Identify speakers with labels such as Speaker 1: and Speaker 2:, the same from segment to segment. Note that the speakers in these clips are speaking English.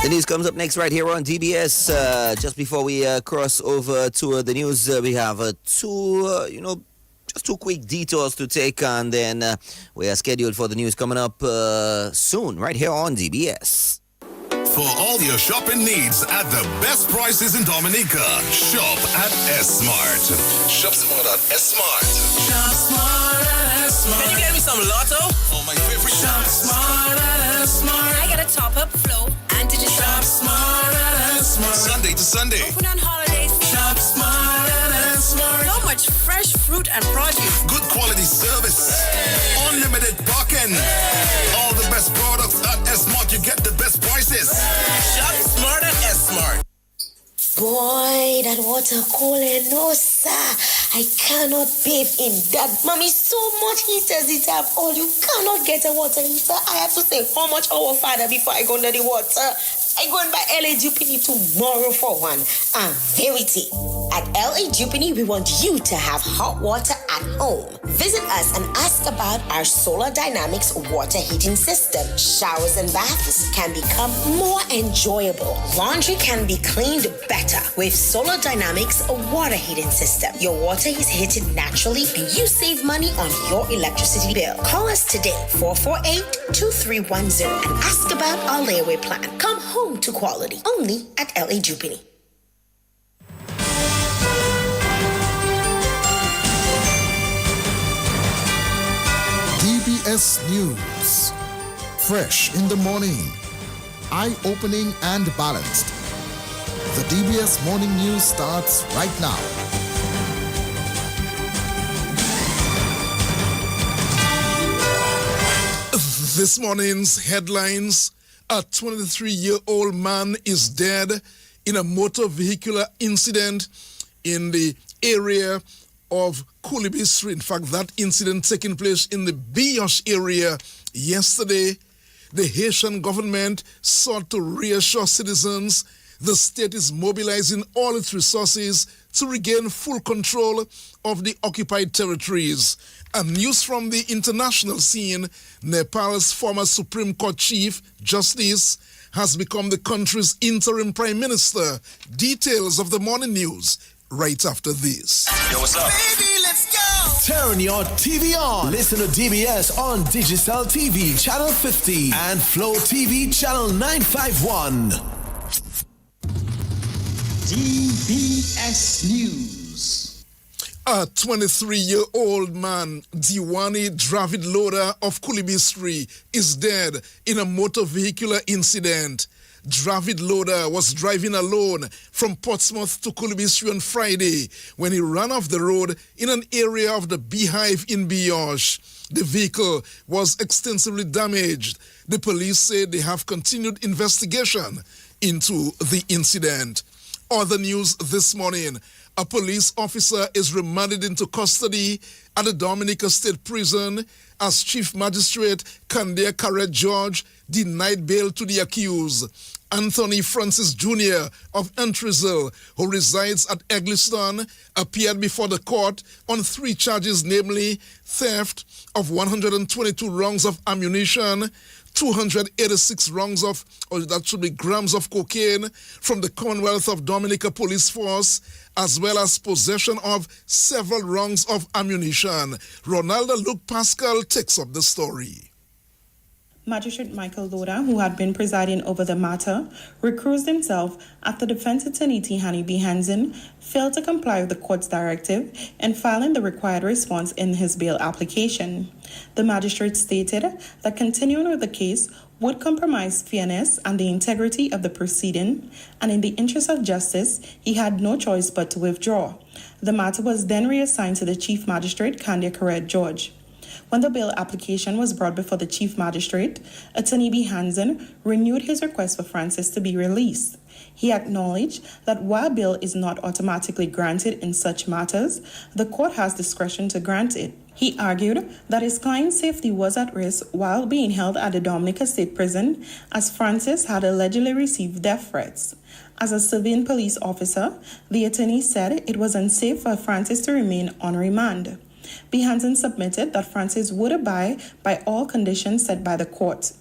Speaker 1: The news comes up next right here on DBS. Just before we cross over to the news, we have just two quick detours to take, and then we are scheduled for the news coming up soon right here on DBS.
Speaker 2: For all your shopping needs at the best prices in Dominica, shop at S-Mart. Shop smart at S-Mart.
Speaker 3: Shop smart at S-Mart.
Speaker 4: Can you get me some Lotto?
Speaker 2: Oh, my favorite.
Speaker 3: Shop smart at S-Mart.
Speaker 5: I got a top-up flow and digital.
Speaker 3: Shop smart at S-Mart.
Speaker 2: Sunday to Sunday.
Speaker 5: Open on holidays.
Speaker 3: Shop smart at S-Mart.
Speaker 5: So much fresh fruit and produce.
Speaker 2: Good quality service. Unlimited parking. All the best products at S-Mart. You get the best prices.
Speaker 4: Shop smart at S-Mart.
Speaker 6: Boy, that water cold, no sir. I cannot bathe in that. Mommy, so much heaters it have all. You cannot get a water heater. I have to say how much our father before I go under the water. I go and buy LA Jupiter tomorrow for one. Verity. At LA Jupiter, we want you to have hot water at home. Visit us and ask about our Solar Dynamics water heating system. Showers and baths can become more enjoyable. Laundry can be cleaned better with Solar Dynamics water heating system. Your water is heated naturally and you save money on your electricity bill. Call us today, 448-2310, and ask about our layaway plan. Come home to quality, only at LA Jupiter.
Speaker 7: DBS News. Fresh in the morning. Eye-opening and balanced. The DBS Morning News starts right now.
Speaker 8: This morning's headlines: a 23-year-old man is dead in a motor vehicular incident in the area of Kulibi Street. In fact, that incident taking place in the Biosh area yesterday. The Haitian government sought to reassure citizens the state is mobilizing all its resources to regain full control of the occupied territories. And news from the international scene: Nepal's former Supreme Court Chief Justice has become the country's interim Prime Minister. Details of the morning news right after this.
Speaker 2: Yo, what's up?
Speaker 3: Baby, let's go.
Speaker 9: Turn your TV on. Listen to DBS on Digital TV Channel 50 and Flow TV Channel 951.
Speaker 10: DBS News.
Speaker 8: A 23-year-old man, Diwani Dravid Loda of Kulibistri, is dead in a motor vehicular incident. Dravid Loda was driving alone from Portsmouth to Kulibistri on Friday when he ran off the road in an area of the Beehive in Biosh. The vehicle was extensively damaged. The police said they have continued investigation into the incident. Other news this morning: a police officer is remanded into custody at the Dominica State Prison as Chief Magistrate Candia Carret George denied bail to the accused. Anthony Francis Jr. of Entrisel, who resides at Eggleston, appeared before the court on 3 charges, namely theft of 122 rounds of ammunition, 286 rounds of, or that should be grams of cocaine from the Commonwealth of Dominica Police Force, as well as possession of several rounds of ammunition. Ronaldo Luke Pascal takes up the story.
Speaker 11: Magistrate Michael Loda, who had been presiding over the matter, recused himself after defense attorney Tihani B. Hansen failed to comply with the court's directive in filing the required response in his bail application. The magistrate stated that continuing with the case would compromise fairness and the integrity of the proceeding, and in the interest of justice, he had no choice but to withdraw. The matter was then reassigned to the Chief Magistrate Candia Carret George. When the bail application was brought before the Chief Magistrate, Attorney B. Hansen renewed his request for Francis to be released. He acknowledged that while bail is not automatically granted in such matters, the court has discretion to grant it. He argued that his client's safety was at risk while being held at the Dominica State Prison, as Francis had allegedly received death threats. As a civilian police officer, the attorney said it was unsafe for Francis to remain on remand. B. Hansen submitted that Francis would abide by all conditions set by the court.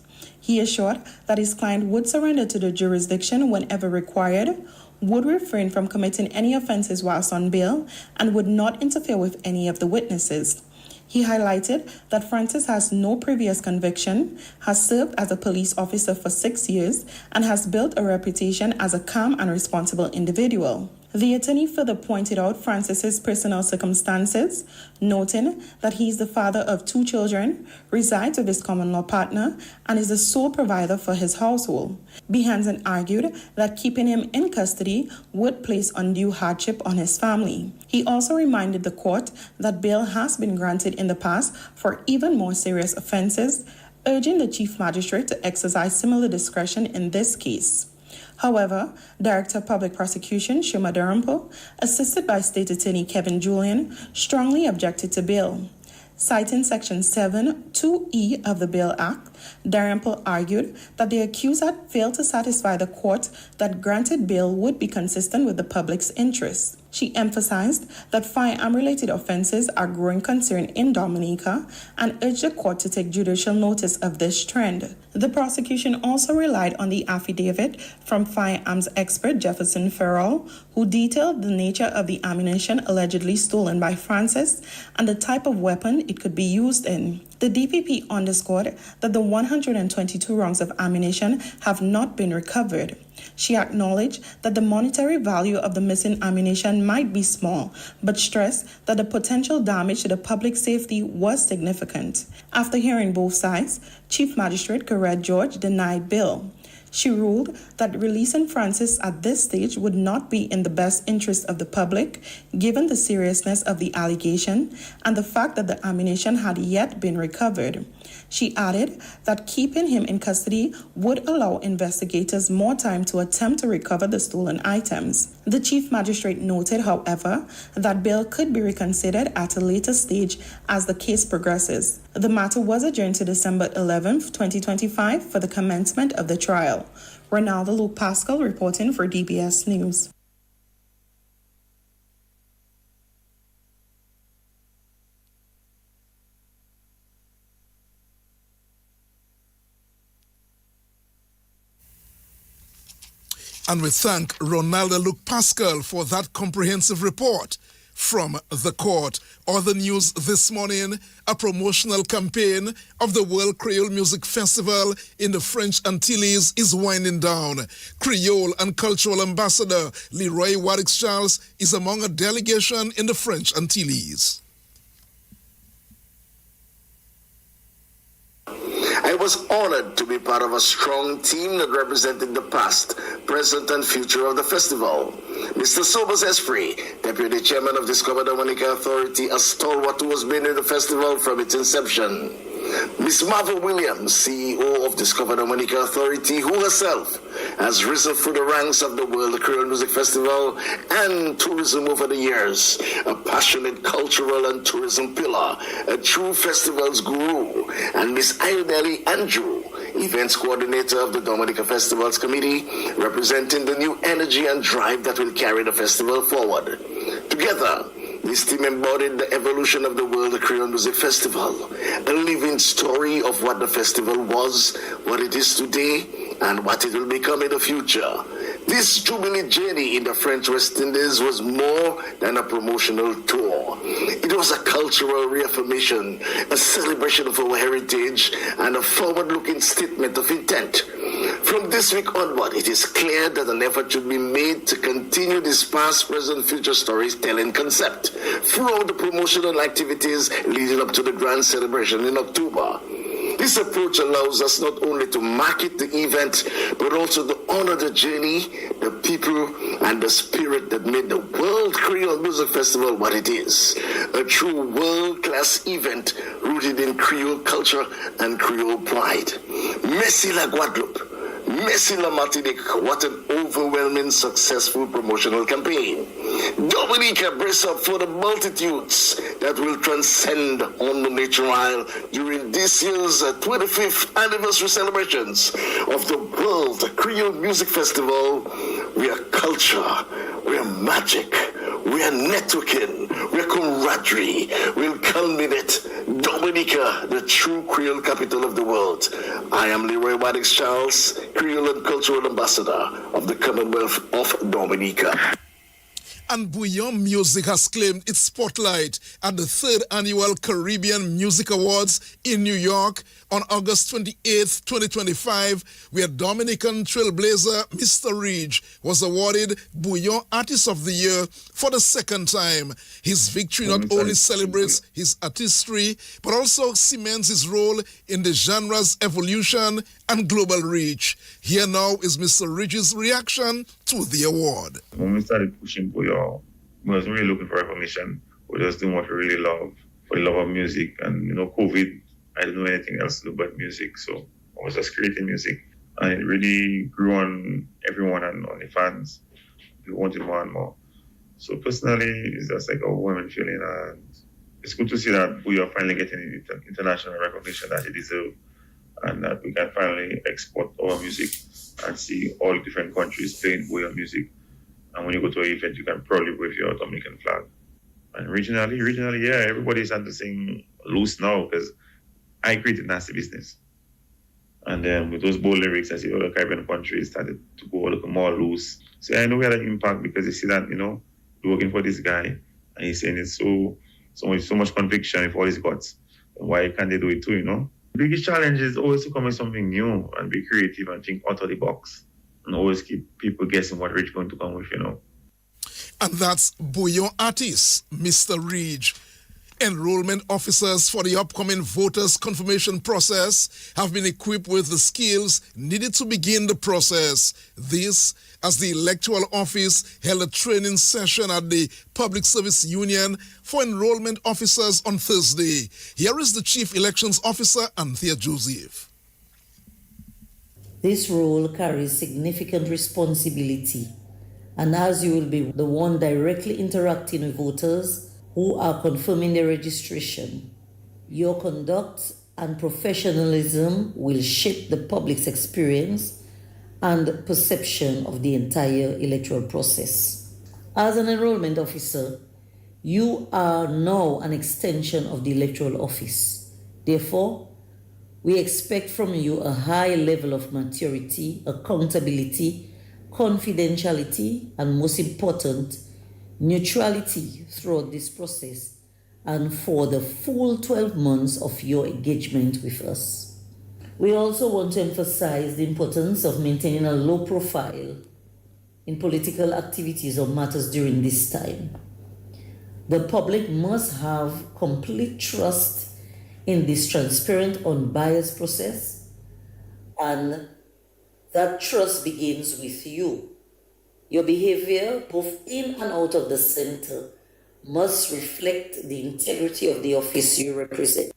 Speaker 11: He assured that his client would surrender to the jurisdiction whenever required, would refrain from committing any offenses whilst on bail, and would not interfere with any of the witnesses. He highlighted that Francis has no previous conviction, has served as a police officer for 6 years, and has built a reputation as a calm and responsible individual. The attorney further pointed out Francis's personal circumstances, noting that he is the father of 2 children, resides with his common-law partner, and is the sole provider for his household. Behansen argued that keeping him in custody would place undue hardship on his family. He also reminded the court that bail has been granted in the past for even more serious offenses, urging the Chief Magistrate to exercise similar discretion in this case. However, Director of Public Prosecution Shuma Darampo, assisted by State Attorney Kevin Julian, strongly objected to bail. Citing Section 7(2)(e) of the Bail Act, Darampo argued that the accused had failed to satisfy the court that granted bail would be consistent with the public's interests. She emphasized that firearm-related offenses are growing concern in Dominica and urged the court to take judicial notice of this trend. The prosecution also relied on the affidavit from firearms expert Jefferson Farrell, who detailed the nature of the ammunition allegedly stolen by Francis and the type of weapon it could be used in. The DPP underscored that the 122 rounds of ammunition have not been recovered. She acknowledged that the monetary value of the missing ammunition might be small, but stressed that the potential damage to the public safety was significant. After hearing both sides, Chief Magistrate Corette George denied bail. She ruled that releasing Francis at this stage would not be in the best interest of the public, given the seriousness of the allegation and the fact that the ammunition had yet been recovered. She added that keeping him in custody would allow investigators more time to attempt to recover the stolen items. The Chief Magistrate noted, however, that bail could be reconsidered at a later stage as the case progresses. The matter was adjourned to December 11, 2025 for the commencement of the trial. Ronaldo Luke Pascal reporting for DBS News.
Speaker 8: And we thank Ronaldo Luke Pascal for that comprehensive report from the court. Other news this morning, a promotional campaign of the World Creole Music Festival in the French Antilles is winding down. Creole and Cultural Ambassador Leroy Wadix-Charles is among a delegation in the French Antilles.
Speaker 10: I was honored to be part of a strong team that represented the past, present, and future of the festival. Mr. Sobers Esprit, Deputy Chairman of Discover Dominica Authority, a stalwart who has been in the festival from its inception. Ms. Marva Williams, CEO of Discover Dominica Authority, who herself has risen through the ranks of the World Creole Music Festival and tourism over the years, a passionate cultural and tourism pillar, a true festivals guru, and Ms. Ayodele Andrew, events coordinator of the Dominica Festivals Committee, representing the new energy and drive that will carry the festival forward. Together, this team embodied the evolution of the World Creole Music Festival, a living story of what the festival was, what it is today, and what it will become in the future. This Jubilee journey in the French West Indies was more than a promotional tour. It was a cultural reaffirmation, a celebration of our heritage, and a forward-looking statement of intent. From this week onward, it is clear that an effort should be made to continue this past, present, future storytelling concept throughout the promotional activities leading up to the grand celebration in October. This approach allows us not only to market the event, but also to honor the journey, the people, and the spirit that made the World Creole Music Festival what it is. A true world-class event rooted in Creole culture and Creole pride. Merci la Guadeloupe. Merci la Martinique. What an overwhelming, successful promotional campaign. Dominica, brace up for the multitudes that will transcend on the Nature Isle during this year's 25th anniversary celebrations of the World Creole Music Festival. We are culture, we are magic, we are networking, we are camaraderie, we'll culminate Dominica, the true Creole capital of the world. I am Leroy Maddox Charles, Creole and Cultural Ambassador of the Commonwealth of Dominica.
Speaker 8: And Bouillon Music has claimed its spotlight at the 3rd Annual Caribbean Music Awards in New York on August 28th, 2025, where Dominican trailblazer Mr. Ridge was awarded Bouillon Artist of the Year for the 2nd time. His victory not only celebrates his artistry, but also cements his role in the genre's evolution and global reach. Here now is Mr. Ridge's reaction to the award.
Speaker 12: When we started pushing Bouillon, we wasn't really looking for recognition. We were just doing what we really love, for the love of music. And, COVID, I didn't know anything else to do but music. So I was just creating music. And it really grew on everyone and on the fans. We wanted more and more. So personally, it's just like a woman feeling. And it's good to see that we are finally getting international recognition that it deserves. And that we can finally export our music and see all different countries playing Bouillon music. And when you go to an event, you can proudly wave your Dominican flag. And regionally, yeah, everybody's starting to sing loose now because I created Nasty Business. And then with those bold lyrics, I see other Caribbean countries started to go a little more loose. So I know we had an impact because you see that, we're working for this guy and he's saying it so much conviction with all his guts. And why can't they do it too, The biggest challenge is always to come with something new and be creative and think out of the box. And always keep people guessing what Ridge going to come with,
Speaker 8: And that's Bouillon Artist, Mr. Ridge. Enrollment officers for the upcoming voters' confirmation process have been equipped with the skills needed to begin the process. This, as the Electoral Office held a training session at the Public Service Union for enrollment officers on Thursday. Here is the Chief Elections Officer, Anthea Joseph.
Speaker 13: This role carries significant responsibility, and as you will be the one directly interacting with voters who are confirming their registration, your conduct and professionalism will shape the public's experience and perception of the entire electoral process. As an enrollment officer, you are now an extension of the electoral office. Therefore, we expect from you a high level of maturity, accountability, confidentiality, and most important, neutrality throughout this process and for the full 12 months of your engagement with us. We also want to emphasize the importance of maintaining a low profile in political activities or matters during this time. The public must have complete trust in this transparent, unbiased process, and that trust begins with you. Your behavior, both in and out of the center, must reflect the integrity of the office you represent.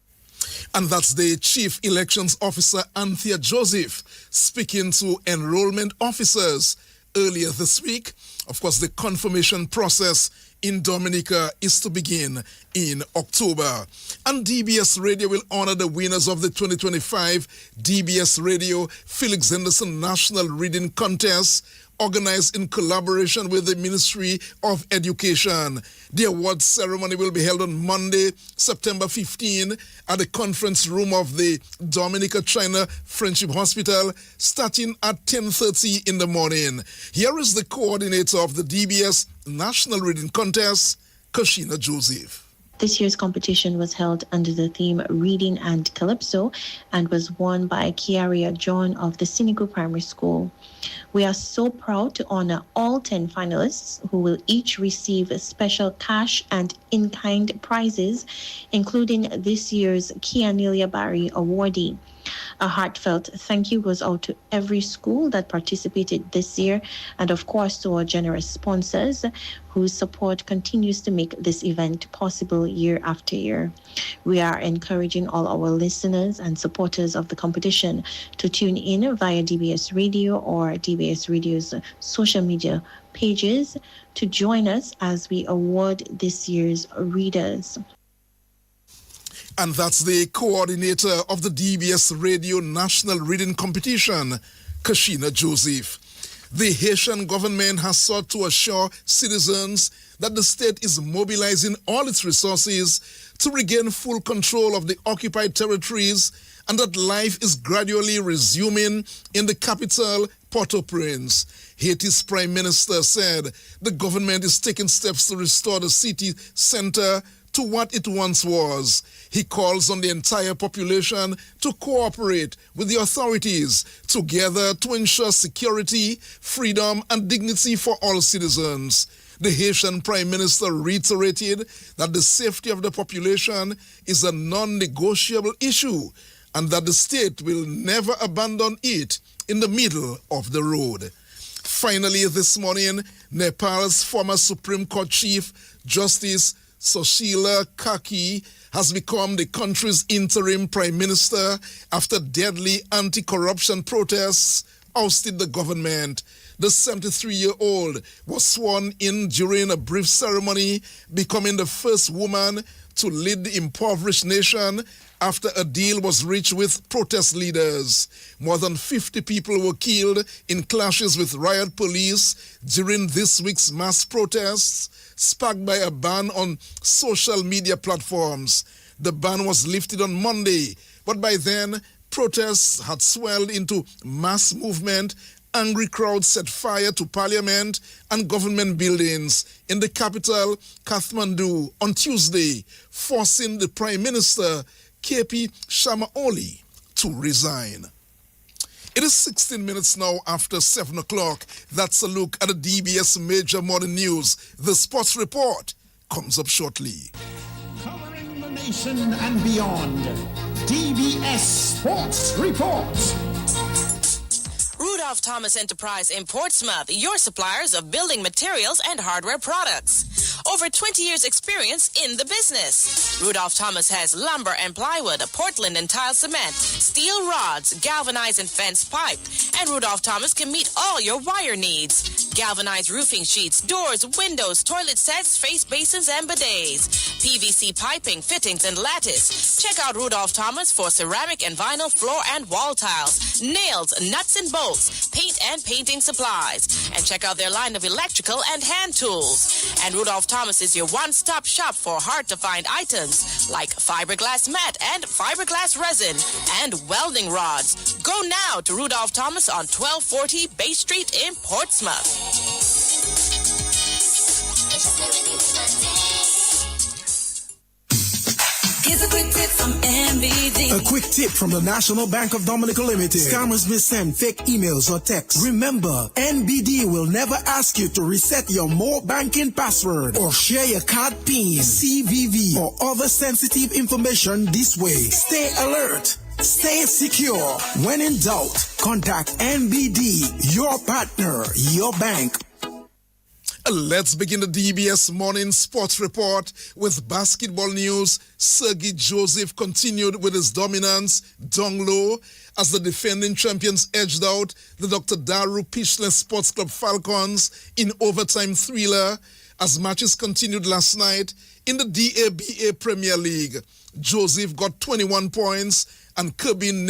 Speaker 8: And that's the Chief Elections Officer, Anthea Joseph, speaking to enrollment officers earlier this week. Of course, the confirmation process in Dominica is to begin in October. And DBS Radio will honor the winners of the 2025 DBS Radio Felix Henderson National Reading Contest, organized in collaboration with the Ministry of Education. The awards ceremony will be held on Monday, September 15 at the conference room of the Dominica China Friendship Hospital, starting at 10:30 in the morning. Here is the coordinator of the DBS National Reading Contest, Kashina Joseph.
Speaker 14: This year's competition was held under the theme Reading and Calypso and was won by Kiaria John of the Siniku Primary School. We are so proud to honor all 10 finalists who will each receive special cash and in-kind prizes, including this year's Kianelia Barry awardee. A heartfelt thank you goes out to every school that participated this year, and of course to our generous sponsors whose support continues to make this event possible year after year. We are encouraging all our listeners and supporters of the competition to tune in via DBS Radio or DBS Radio's social media pages to join us as we award this year's readers.
Speaker 8: And that's the coordinator of the DBS Radio National Reading Competition, Kashina Joseph. The Haitian government has sought to assure citizens that the state is mobilizing all its resources to regain full control of the occupied territories and that life is gradually resuming in the capital, Port-au-Prince. Haiti's Prime Minister said the government is taking steps to restore the city center to what it once was. He calls on the entire population to cooperate with the authorities together to ensure security, freedom, and dignity for all citizens. The Haitian Prime Minister reiterated that the safety of the population is a non-negotiable issue and that the state will never abandon it in the middle of the road. Finally, this morning, Nepal's former Supreme Court Chief Justice Sushila Kaki has become the country's interim prime minister after deadly anti-corruption protests ousted the government. The 73-year-old was sworn in during a brief ceremony, becoming the first woman to lead the impoverished nation after a deal was reached with protest leaders. More than 50 people were killed in clashes with riot police during this week's mass protests, sparked by a ban on social media platforms. The ban was lifted on Monday, but by then, protests had swelled into mass movement. Angry crowds set fire to parliament and government buildings in the capital, Kathmandu, on Tuesday, forcing the Prime Minister, KP Sharma Oli, to resign. It is 16 minutes now after 7 o'clock. That's a look at the DBS Major Morning News. The Sports Report comes up shortly.
Speaker 15: Covering the nation and beyond, DBS Sports Report.
Speaker 5: Rudolph Thomas Enterprise in Portsmouth, your suppliers of building materials and hardware products. Over 20 years experience in the business. Rudolph Thomas has lumber and plywood, Portland and tile cement, steel rods, galvanized and fence pipe. And Rudolph Thomas can meet all your wire needs. Galvanized roofing sheets, doors, windows, toilet sets, face basins, and bidets. PVC piping, fittings, and lattice. Check out Rudolph Thomas for ceramic and vinyl floor and wall tiles, nails, nuts and bolts, paint and painting supplies. And check out their line of electrical and hand tools. And Rudolph Thomas is your one-stop shop for hard-to-find items like fiberglass mat and fiberglass resin and welding rods. Go now to Rudolph Thomas on 1240 Bay Street in Portsmouth.
Speaker 3: Here's a quick tip from NBD.
Speaker 16: A quick tip from the National Bank of Dominica Limited. Scammers may send fake emails or texts. Remember, NBD will never ask you to reset your more banking password or share your card PIN, CVV, or other sensitive information this way. Stay alert. Stay secure. When in doubt, contact NBD, your partner, your bank.
Speaker 8: Let's begin the DBS Morning Sports Report with basketball news. Sergei Joseph continued with his dominance down low as the defending champions edged out the Dr. Daru Pishley Sports Club Falcons in overtime thriller as matches continued last night in the DABA Premier League. Joseph got 21 points and Kerbin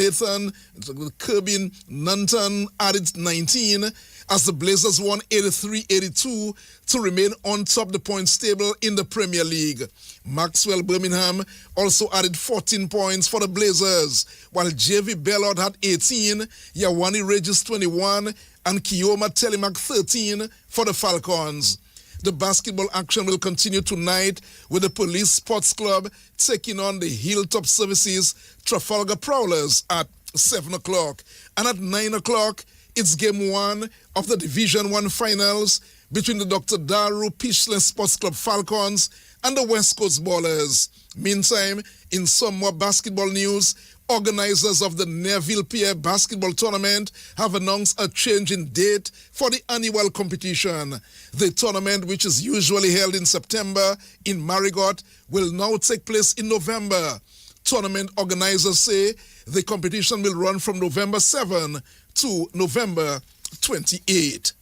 Speaker 8: Nanton added 19 as the Blazers won 83-82 to remain on top the points table in the Premier League. Maxwell Birmingham also added 14 points for the Blazers, while JV Bellard had 18, Yawani Regis 21, and Kioma Telemark 13 for the Falcons. The basketball action will continue tonight with the Police Sports Club taking on the Hilltop Services Trafalgar Prowlers at 7 o'clock. And at 9 o'clock, it's game one of the Division 1 finals between the Dr. Daru Pishley Sports Club Falcons and the West Coast Ballers. Meantime, in some more basketball news, organizers of the Neville Pier basketball tournament have announced a change in date for the annual competition. The tournament, which is usually held in September in Marigot, will now take place in November. Tournament organizers say the competition will run from November 7 to November 28.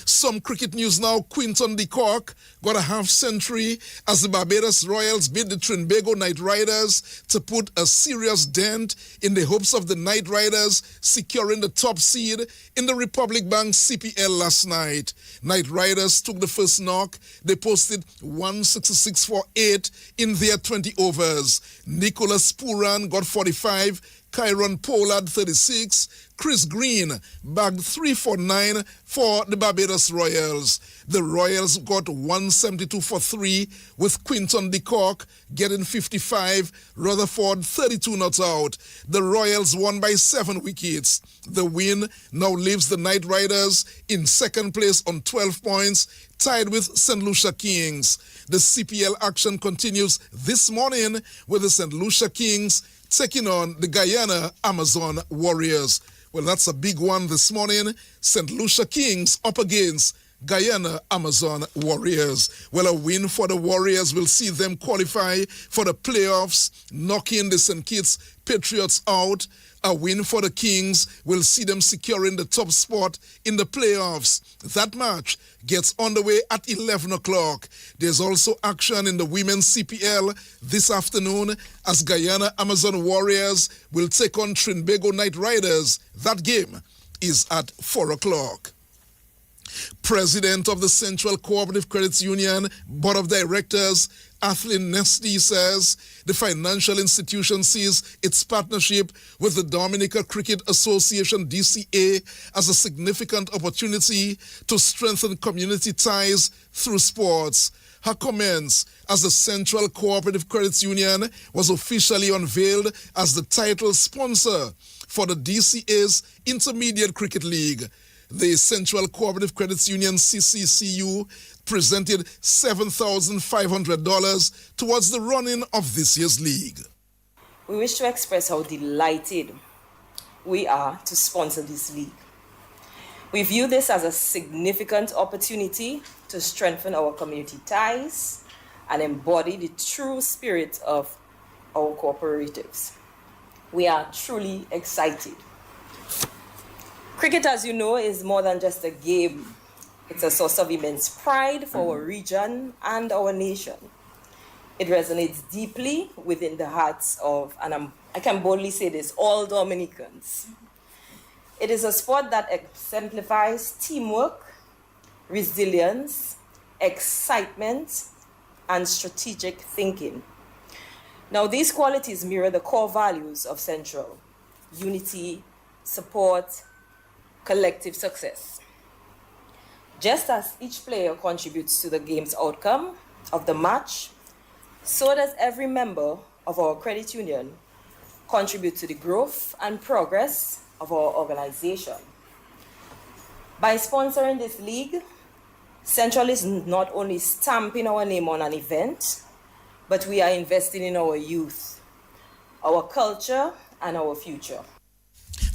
Speaker 8: Some cricket news now. Quinton de Kock got a half century as the Barbados Royals beat the Trinbago Knight Riders to put a serious dent in the hopes of the Knight Riders securing the top seed in the Republic Bank CPL last night. Knight Riders took the first knock. They posted 166 for 8 in their 20 overs. Nicholas Puran got 45, Kyron Pollard 36, Chris Green bagged 3 for 9 for the Barbados Royals. The Royals got 172 for 3 with Quinton de Kock getting 55, Rutherford 32 not out. The Royals won by 7 wickets. The win now leaves the Knight Riders in second place on 12 points, tied with St. Lucia Kings. The CPL action continues this morning with the St. Lucia Kings taking on the Guyana Amazon Warriors. Well, that's a big one this morning. St. Lucia Kings up against Guyana Amazon Warriors. Well, a win for the Warriors will see them qualify for the playoffs, knocking the St. Kitts Patriots out. A win for the Kings will see them securing the top spot in the playoffs. That match gets underway at 11 o'clock. There's also action in the women's CPL this afternoon as Guyana Amazon Warriors will take on Trinbago Knight Riders. That game is at 4 o'clock. President of the Central Cooperative Credit Union Board of Directors, Athlin Nesty, says the financial institution sees its partnership with the Dominica Cricket Association, DCA, as a significant opportunity to strengthen community ties through sports. Her comments as the Central Cooperative Credit Union was officially unveiled as the title sponsor for the DCA's Intermediate Cricket League. The Central Cooperative Credit Union, CCCU, presented $7,500 towards the running of this year's league.
Speaker 17: We wish to express how delighted we are to sponsor this league. We view this as a significant opportunity to strengthen our community ties and embody the true spirit of our cooperatives. We are truly excited. Cricket, as you know, is more than just a game. It's a source of immense pride for our region and our nation. It resonates deeply within the hearts of, and I can boldly say this, all Dominicans. It is a sport that exemplifies teamwork, resilience, excitement, and strategic thinking. Now, these qualities mirror the core values of Central: unity, support, collective success. Just as each player contributes to the game's outcome of the match, so does every member of our credit union contribute to the growth and progress of our organization. By sponsoring this league, Central is not only stamping our name on an event, but we are investing in our youth, our culture, and our future.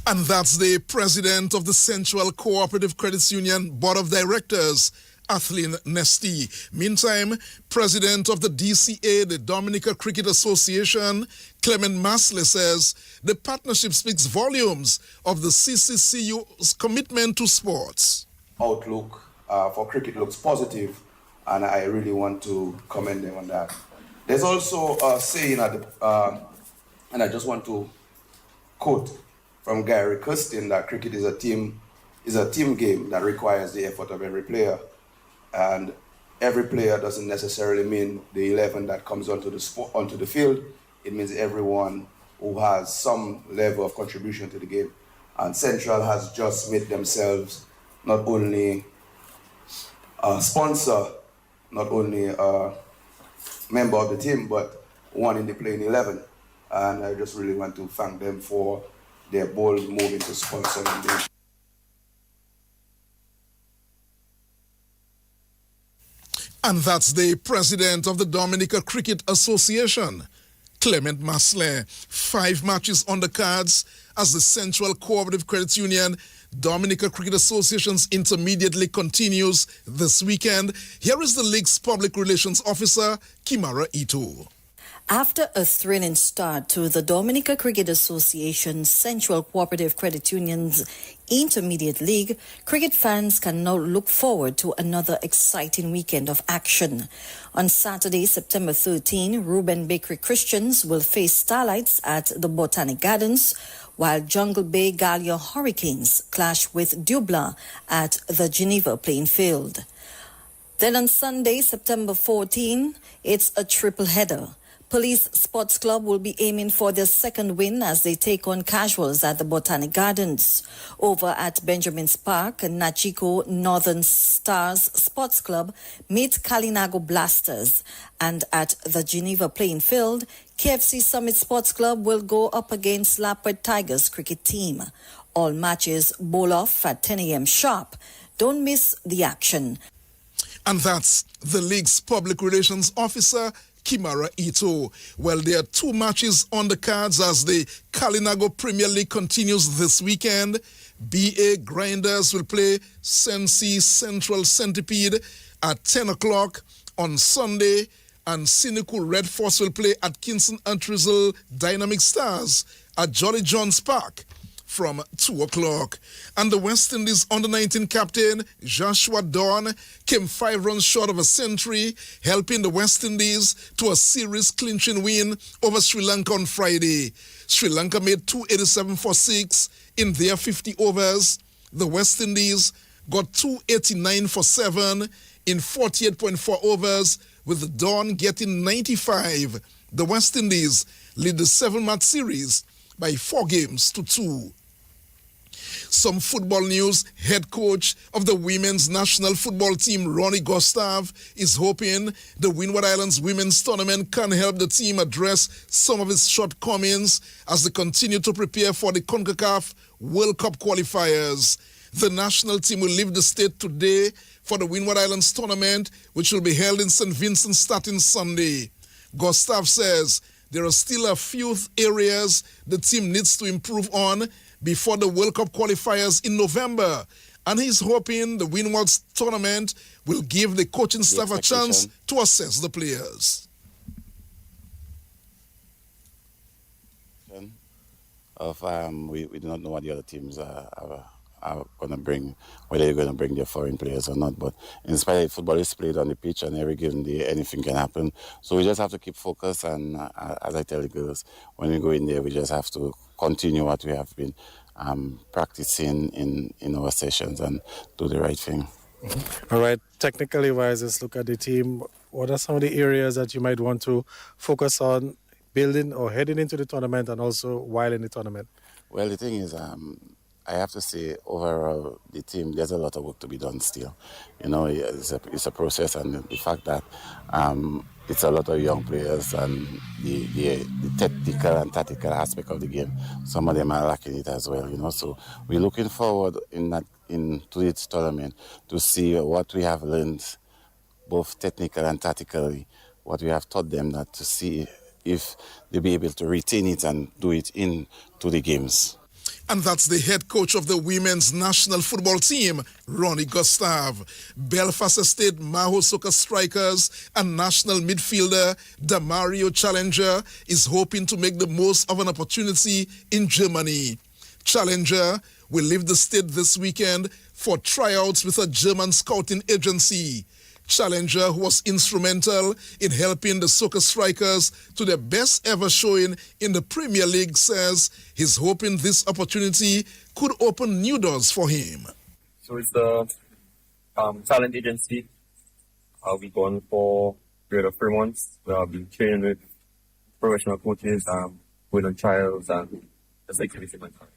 Speaker 8: And that's the president of the Central Cooperative Credit Union Board of Directors, Athlin Nesty. Meantime, president of the DCA, the Dominica Cricket Association, Clement Masley, says the partnership speaks volumes of the CCCU's commitment to sports.
Speaker 18: Outlook for cricket looks positive, and I really want to commend them on that. There's also a saying and I just want to quote from Gary Custin that cricket is a team game that requires the effort of every player, and every player doesn't necessarily mean the 11 that comes onto the field. It means everyone who has some level of contribution to the game. And Central has just made themselves not only a sponsor, not only a member of the team, but one in the playing 11. And I just really want to thank them for their bold move into sponsoring this.
Speaker 8: And that's the president of the Dominica Cricket Association, Clement Masley. 5 matches on the cards as the Central Cooperative Credit Union Dominica Cricket Association's Intermediate League continues this weekend. Here is the league's public relations officer, Kimara Ito.
Speaker 19: After a thrilling start to the Dominica Cricket Association Central Cooperative Credit Union's Intermediate League, cricket fans can now look forward to another exciting weekend of action. On Saturday, September 13, Reuben Bakery Christians will face Starlights at the Botanic Gardens, while Jungle Bay Gallia Hurricanes clash with Dublin at the Geneva Playing Field. Then on Sunday, September 14, it's a triple header. Police Sports Club will be aiming for their second win as they take on Casuals at the Botanic Gardens. Over at Benjamin's Park, Nachiko Northern Stars Sports Club meet Kalinago Blasters. And at the Geneva Playing Field, KFC Summit Sports Club will go up against Lapid Tigers cricket team. All matches bowl off at 10 a.m. sharp. Don't miss the action.
Speaker 8: And that's the league's public relations officer, Kimara Ito. Well, there are two matches on the cards as the Kalinago Premier League continues this weekend. BA Grinders will play Sensi Central Centipede at 10 o'clock on Sunday, and Cynical Red Force will play at Kingston and Trizzle Dynamic Stars at Jolly John's Park from 2 o'clock. And the West Indies under-19 captain Joshua Dawn came 5 runs short of a century, helping the West Indies to a series-clinching win over Sri Lanka on Friday. Sri Lanka made 287 for 6 in their 50 overs. The West Indies got 289 for 7 in 48.4 overs, with Dawn getting 95. The West Indies lead the 7-match series by 4 games to 2. Some football news. Head coach of the women's national football team, Ronnie Gustav, is hoping the Windward Islands women's tournament can help the team address some of its shortcomings as they continue to prepare for the CONCACAF World Cup qualifiers. The national team will leave the state today for the Windward Islands tournament, which will be held in St. Vincent starting Sunday. Gustav says there are still a few areas the team needs to improve on before the World Cup qualifiers in November, and he's hoping the Windward's tournament will give the coaching staff a chance to assess the players.
Speaker 20: We do not know what the other teams are going to bring, whether they're going to bring their foreign players or not. But in spite of football is played on the pitch, and every given day anything can happen. So we just have to keep focused, and as I tell the girls, when we go in there, we just have to continue what we have been practicing in our sessions and do the right thing.
Speaker 21: All right, technically wise, let's look at the team. What are some of the areas that you might want to focus on building or heading into the tournament, and also while in the tournament?
Speaker 20: Well, the thing is, I have to say, overall, the team, there's a lot of work to be done still. You know, it's a process, and the fact that it's a lot of young players, and the technical and tactical aspect of the game, some of them are lacking it as well, you know. So we're looking forward into this tournament to see what we have learned, both technical and tactically, what we have taught them, that to see if they'll be able to retain it and do it into the games.
Speaker 8: And that's the head coach of the women's national football team, Ronnie Gustav. Belfast Estate Maho Soka strikers and national midfielder Damario Challenger is hoping to make the most of an opportunity in Germany. Challenger will leave the state this weekend for tryouts with a German scouting agency. Challenger, who was instrumental in helping the Soka Strikers to their best ever showing in the Premier League, says he's hoping this opportunity could open new doors for him.
Speaker 22: So it's the talent agency. We've gone for a period of 3 months. We've been training with professional coaches, going on trials, and just activity like that.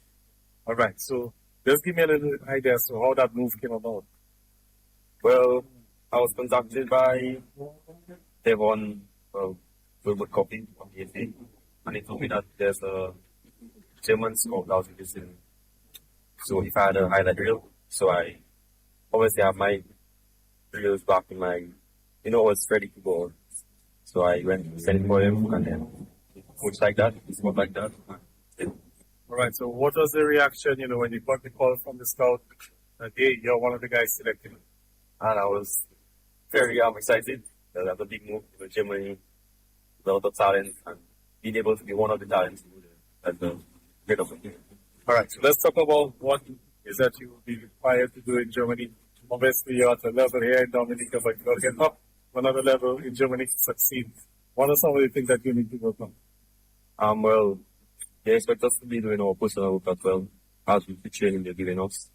Speaker 21: All right, so just give me a little idea as to how that move came about.
Speaker 22: Well, I was contacted by Devon Wilbur Copy from the FA, and he told me that there's a German scout that was interested in. So if I had a highlight reel, so I obviously have my reels back in my, I was ready to go. So I went sent for him, and then coach like that, spot like that.
Speaker 21: All right, so what was the reaction, when you got the call from the scout that, hey, you're one of the guys selected?
Speaker 22: And I was very excited. That's a big move. Germany, a lot of talent, and being able to be one of the talents at the great opportunity.
Speaker 1: All right, so let's talk about what is that you will be required to do in Germany. Obviously, you're at a level here in Dominica, but you've got to get up another level in Germany to succeed. What are some of the things that you need to work on?
Speaker 22: Well, they expect us to be doing our personal work as well as with the training they're giving us.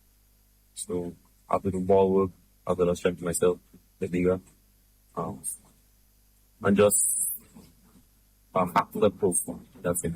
Speaker 22: So, I have to do ball work, as well as strengthen myself, the bigger. And just act to the proof. That's it.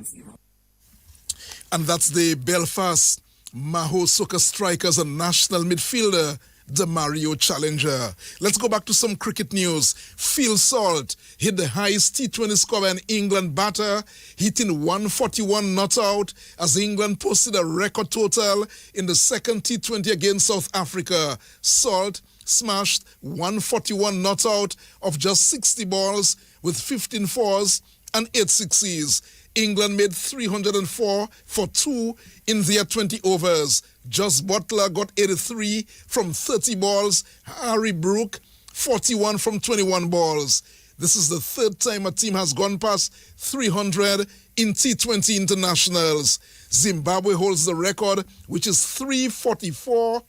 Speaker 8: And that's the Belfast Maho Soccer Strikers and national midfielder, the Mario Challenger. Let's go back to some cricket news. Phil Salt hit the highest T20 score in England batter, hitting 141 not out as England posted a record total in the second T20 against South Africa. Salt smashed 141 not out of just 60 balls with 15 fours and 8 sixes. England made 304 for 2 in their 20 overs. Jos Buttler got 83 from 30 balls. Harry Brook, 41 from 21 balls. This is the third time a team has gone past 300 in T20 internationals. Zimbabwe holds the record, which is 344.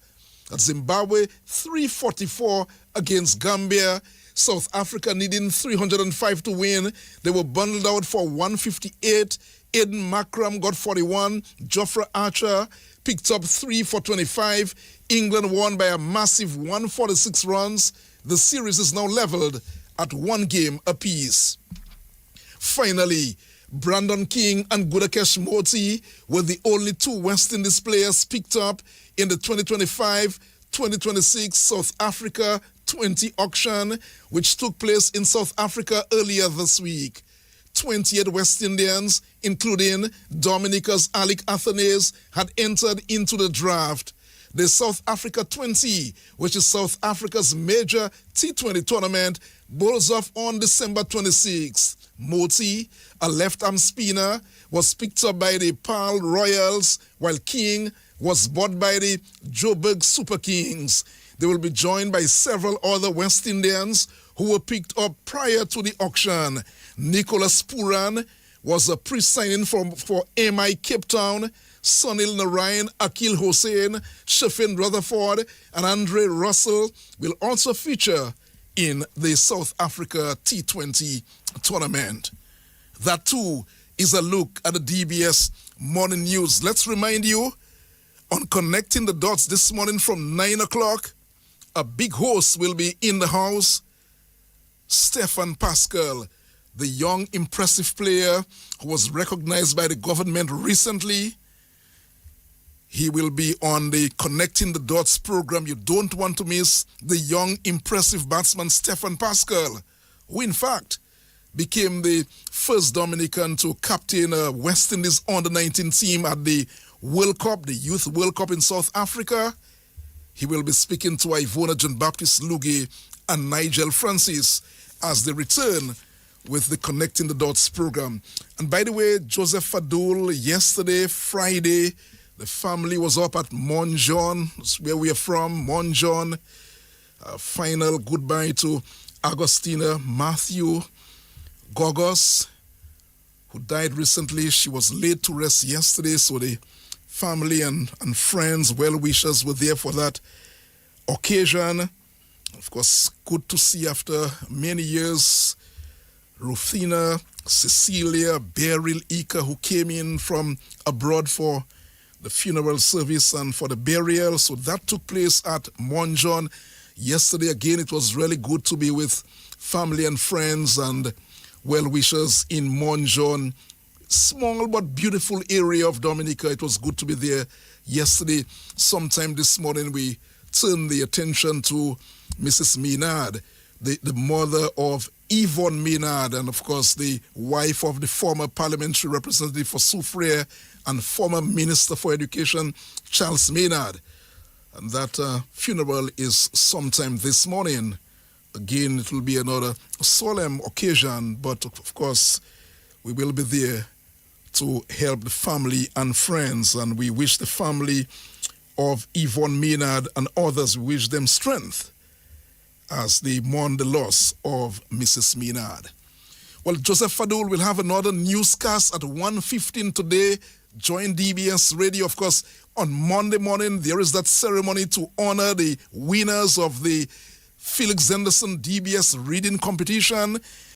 Speaker 8: That's Zimbabwe, 344 against Gambia. South Africa needing 305 to win. They were bundled out for 158. Aiden Makram got 41. Geoffrey Archer picked up 3 for 25. England won by a massive 146 runs. The series is now leveled at 1 game apiece. Finally, Brandon King and Gudakesh Moti were the only 2 West Indies players picked up in the 2025-2026 South Africa 20 auction, which took place in South Africa earlier this week. 28 West Indians, including Dominica's Alec Athanaze, had entered into the draft. The South Africa 20, which is South Africa's major T20 tournament, bowls off on December 26th. Moti, a left-arm spinner, was picked up by the Paarl Royals, while King was bought by the Joburg Super Kings. They will be joined by several other West Indians who were picked up prior to the auction. Nicholas Puran was a pre-signing for MI Cape Town. Sunil Narayan, Akil Hossain, Shafin Rutherford, and Andre Russell will also feature in the South Africa T20 tournament. That too is a look at the DBS morning news. Let's remind you, on Connecting the Dots this morning from 9 o'clock, a big host will be in the house. Stefan Pascal, the young, impressive player who was recognized by the government recently. He will be on the Connecting the Dots program. You don't want to miss the young, impressive batsman Stefan Pascal, who in fact became the first Dominican to captain a West Indies under-19 team at the World Cup, the Youth World Cup in South Africa. He will be speaking to Ivona John-Baptiste Luge and Nigel Francis as they return with the Connecting the Dots program. And by the way, Joseph Fadul, yesterday, Friday, the family was up at Monjon, that's where we are from, Monjon. Final goodbye to Agostina Matthew Gogos, who died recently. She was laid to rest yesterday, so the family and friends, well-wishers were there for that occasion. Of course, good to see after many years, Rufina, Cecilia, Beryl, Ika, who came in from abroad for the funeral service and for the burial. So that took place at Monjon yesterday. Again, it was really good to be with family and friends and well-wishers in Monjon. Small but beautiful area of Dominica. It was good to be there yesterday. Sometime this morning, we turned the attention to Mrs. Maynard, the mother of Yvonne Maynard, and of course the wife of the former parliamentary representative for Soufriere and former Minister for Education, Charles Maynard. And that funeral is sometime this morning. Again, it will be another solemn occasion, but of course, we will be there to help the family and friends, and we wish the family of Yvonne Maynard and others, we wish them strength as they mourn the loss of Mrs. Maynard. Well, Joseph Fadul will have another newscast at 1:15 today. Join DBS Radio, of course. On Monday morning, there is that ceremony to honor the winners of the Felix Henderson DBS reading competition.